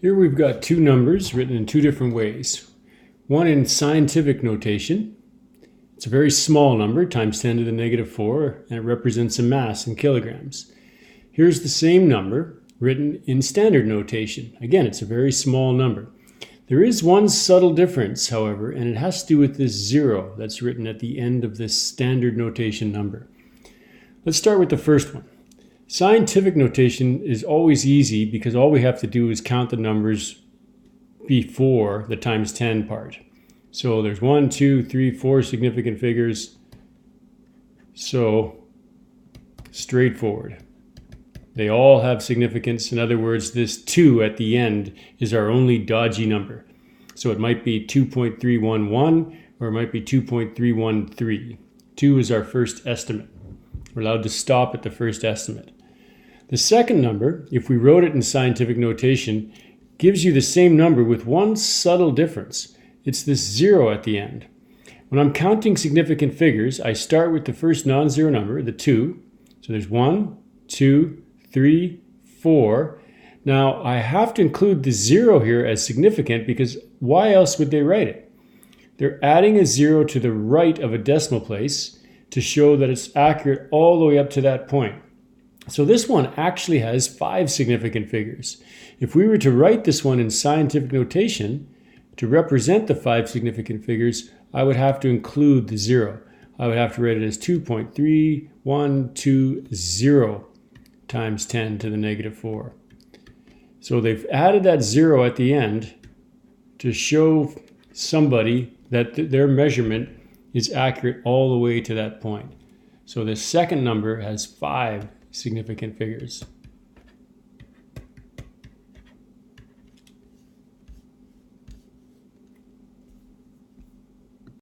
Here we've got two numbers written in two different ways. One in scientific notation. It's a very small number, times 10 to the negative 4, and it represents a mass in kilograms. Here's the same number written in standard notation. Again, it's a very small number. There is one subtle difference, however, and it has to do with this 0 that's written at the end of this standard notation number. Let's start with the first one. Scientific notation is always easy because all we have to do is count the numbers before the times 10 part. So there's 1, 2, 3, 4 significant figures. So straightforward. They all have significance. In other words, this 2 at the end is our only dodgy number. So it might be 2.311 or it might be 2.313. 2 is our first estimate. We're allowed to stop at the first estimate. The second number, if we wrote it in scientific notation, gives you the same number with one subtle difference. It's this 0 at the end. When I'm counting significant figures, I start with the first non-zero number, the 2. So there's 1, 2, 3, 4. Now I have to include the 0 here as significant because why else would they write it? They're adding a 0 to the right of a decimal place to show that it's accurate all the way up to that point. So this one actually has 5 significant figures. If we were to write this one in scientific notation to represent the 5 significant figures, I would have to include the 0. I would have to write it as 2.3120 times 10 to the negative 4. So they've added that 0 at the end to show somebody that their measurement is accurate all the way to that point. So the second number has 5 significant figures.